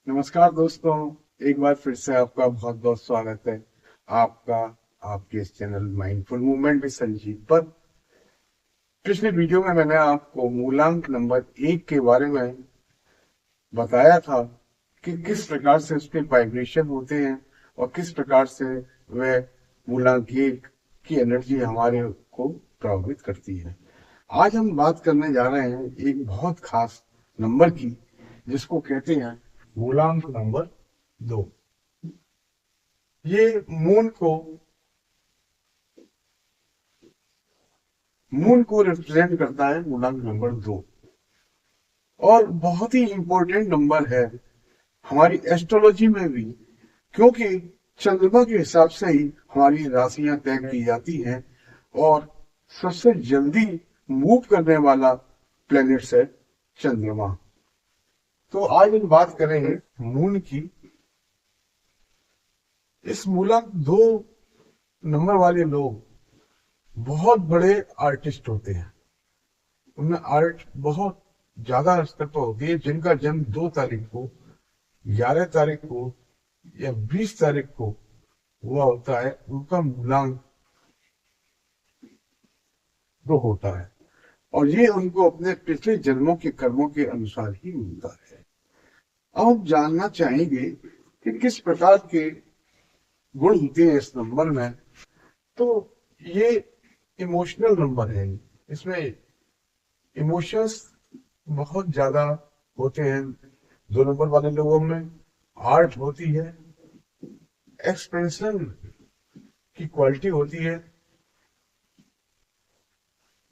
नमस्कार दोस्तों। एक बार फिर से आपका बहुत बहुत स्वागत है। आपका आपके इस channel mindful movement with Sanjeev पर। पिछले वीडियो में मैंने आपको मूलांक नंबर 1 के बारे में बताया था कि किस प्रकार से उसके वाइब्रेशन होते हैं और किस प्रकार से वह मूलांक 1 की एनर्जी हमारे को प्रभावित करती है। आज हम बात करने जा रहे हैं एक बहुत खास नंबर की, जिसको कहते हैं मूलांक नंबर 2। ये मून को रिप्रेजेंट करता है मूलांक नंबर 2, और बहुत ही इंपॉर्टेंट नंबर है हमारी एस्ट्रोलॉजी में भी, क्योंकि चंद्रमा के हिसाब से ही हमारी राशियां तय की जाती हैं और सबसे जल्दी मूव करने वाला प्लेनेट है चंद्रमा। तो आज हम बात करेंगे मून की। इस मूलांक 2 नंबर वाले लोग बहुत बड़े आर्टिस्ट होते हैं। उनमें आर्ट बहुत ज्यादा स्तर पर होती है। जिनका जन्म 2 तारीख को, 11 तारीख को या 20 तारीख को हुआ होता है, उनका मूलांक 2 होता है, और ये उनको अपने पिछले जन्मों के कर्मों के अनुसार ही मिलता है। अब हम जानना चाहेंगे कि किस प्रकार के गुण होते हैं इस नंबर में। तो ये इमोशनल नंबर है। इसमें इमोशंस बहुत ज्यादा होते हैं 2 नंबर वाले लोगों में। आर्ट होती है, एक्सप्रेशन की क्वालिटी होती है,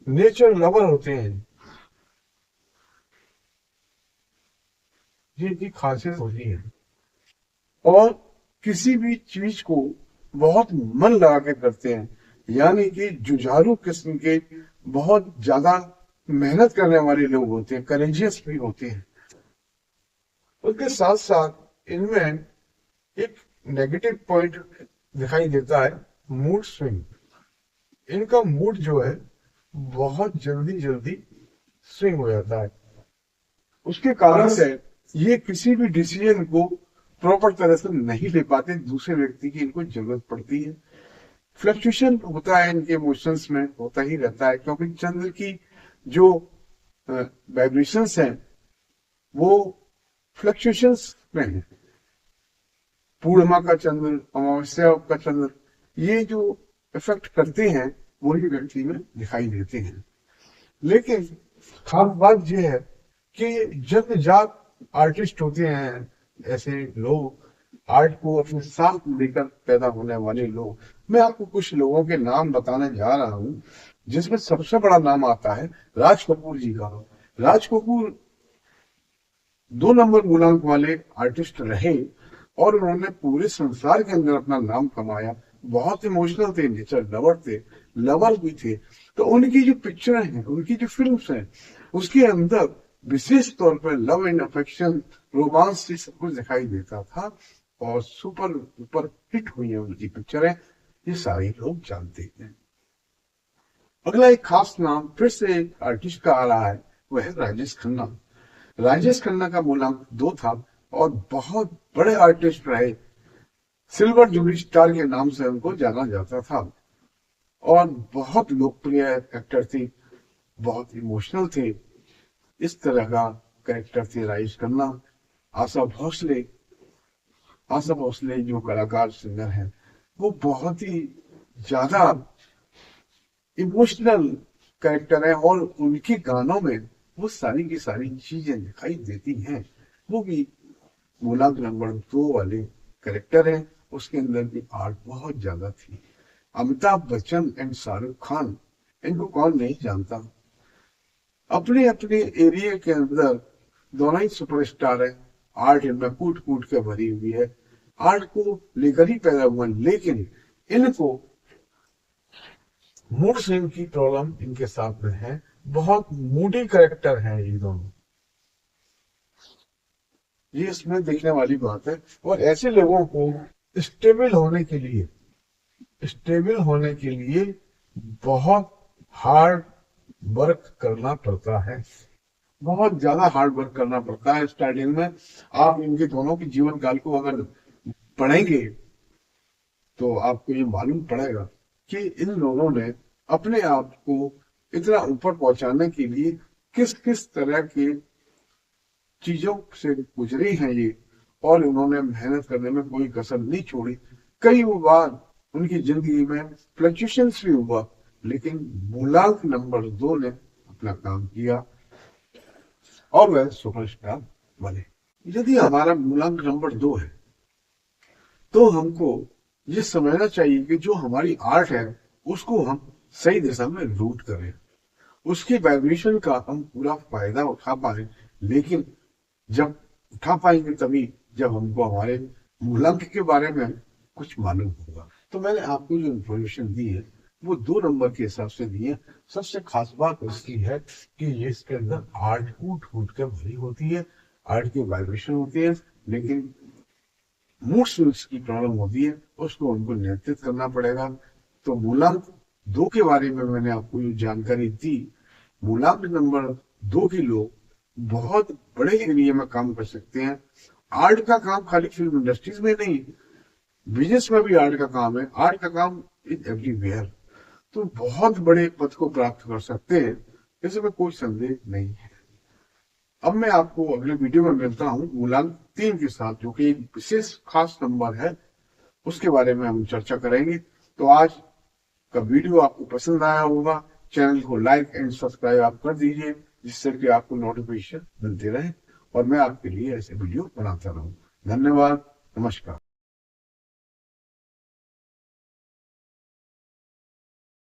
नेचर लवर होते हैं, जिनकी खासियत होती है, और किसी भी चीज को बहुत मन लगा के करते हैं। यानी कि जुझारू किस्म के, बहुत ज्यादा मेहनत करने वाले लोग होते हैं, करेजियस भी होते हैं। उसके साथ साथ इनमें एक नेगेटिव पॉइंट दिखाई देता है, मूड स्विंग। इनका मूड जो है बहुत जल्दी जल्दी स्विंग हो जाता है। उसके कारण से ये किसी भी डिसीजन को प्रॉपर तरह से नहीं ले पाते, दूसरे व्यक्ति की इनको जरूरत पड़ती है। फ्लक्चुएशन होता है इनके इमोशंस में, होता ही रहता है, क्योंकि चंद्र की जो वाइब्रेशंस हैं वो फ्लक्चुएशंस में है। पूर्णिमा का चंद्र, अमावस्या का चंद्र, ये जो इफेक्ट करते हैं वही व्यक्ति में दिखाई देते हैं। लेकिन खास बात यह है कि जन्मजात आर्टिस्ट होते हैं ऐसे लोग, आर्ट को अपने साथ लेकर पैदा होने वाले लोग। मैं आपको कुछ लोगों के नाम बताने जा रहा हूं, जिसमें सबसे बड़ा नाम आता है राज कपूर जी का। राज कपूर 2 नंबर मूलांक वाले आर्टिस्ट रहे और उन्होंने पूरे संसार के अंदर अपना नाम कमाया। बहुत इमोशनल थे, नेचर लवर थे, लवर भी थे। तो उनकी जो पिक्चर हैं, उनकी जो फिल्म्स हैं, उसके अंदर विशेष तौर पर लव एंड अफेक्शन, रोमांस से सब कुछ दिखाई देता था, और सुपर सुपर हिट हुई है उनकी पिक्चरें, ये सारे लोग जानते हैं। अगला एक खास नाम फिर से एक आर्टिस्ट का आ रहा है, वह है राजेश खन्ना। राजेश खन्ना का मूलांक 2 था और बहुत बड़े आर्टिस्ट रहे। सिल्वर जुबली स्टार के नाम से उनको जाना जाता था, और बहुत लोकप्रिय एक्टर थे, बहुत इमोशनल थे। इस तरह का कैरेक्टर थे राजेश खन्ना। आशा भोसले, आशा भोसले जो कलाकार सिंगर हैं, वो बहुत ही ज्यादा इमोशनल कैरेक्टर है, और उनके गानों में वो सारी की सारी चीजें दिखाई देती हैं। वो भी मूलांक नंबर 2 वाले कैरेक्टर हैं। उसके अंदर भी आर्ट बहुत ज्यादा थी। अमिताभ बच्चन एंड शाहरुख खान, इनको कौन नहीं जानता। अपने अपने एरिया के अंदर दोनों ही सुपरस्टार है। आर्ट इनमें कूट कूट के भरी हुई है, आर्ट को लेकर ही पैदा हुआ, लेकिन इनको मूड स्विंग की प्रॉब्लम इनके साथ में है। बहुत मूडी करेक्टर हैं ये दोनों, ये इसमें देखने वाली बात है। और ऐसे लोगों को स्टेबल होने के लिए, स्टेबल होने के लिए बहुत हार्ड वर्क करना पड़ता है। बहुत ज्यादा हार्ड वर्क करना पड़ता है स्टार्टिंग में। आप इनके दोनों के जीवन काल को अगर पढ़ेंगे तो आपको ये मालूम पड़ेगा कि इन लोगों ने अपने आप को इतना ऊपर पहुंचाने के लिए किस किस तरह के चीजों से गुजरी हैं ये, और उन्होंने मेहनत करने में कोई कसर नहीं छोड़ी। कई बार उनकी जिंदगी में फ्लक्चुएशंस भी हुआ, लेकिन मूलांक नंबर 2 ने अपना काम किया और वह सुपरस्टार बने। यदि हमारा मूलांक नंबर 2 है तो हमको ये समझना चाहिए कि जो हमारी आर्ट है उसको हम सही दिशा में रूट करें, उसके वाइब्रेशन का हम पूरा फायदा उठा पाए। लेकिन जब उठा पाएंगे तभी जब हमको हमारे मूलांक के बारे में कुछ मालूम होगा। तो मैंने आपको जो इन्फॉर्मेशन दी है वो 2 नंबर के हिसाब से दी है। सबसे खास बात उसकी है कि ये इसके अंदर आर्ट टूट फूट कर भरी होती है, आर्ट की वाइब्रेशन होती है, लेकिन मूड स्विंग्स की प्रॉब्लम होती है, उसको उनको नियंत्रित करना पड़ेगा। तो मूलांक 2 के बारे में मैंने आपको जो जानकारी दी, मूलांक नंबर 2 के लोग बहुत बड़े एरिया में काम कर सकते हैं। आर्ट का काम खाली फिल्म इंडस्ट्रीज में नहीं, बिजनेस में भी आर्ट का काम है, आर्ट का काम इज एवरीवेयर। तो बहुत बड़े पद को प्राप्त कर सकते हैं, इसमें कोई संदेह नहीं है। अब मैं आपको अगले वीडियो में मिलता हूँ मूलांक 3 के साथ, जो कि एक विशेष खास नंबर है, उसके बारे में हम चर्चा करेंगे। तो आज का वीडियो आपको पसंद आया होगा, चैनल को लाइक एंड सब्सक्राइब आप कर दीजिए, जिससे कि आपको नोटिफिकेशन मिलते रहे और मैं आपके लिए ऐसे वीडियो बनाता रहूं। धन्यवाद, नमस्कार।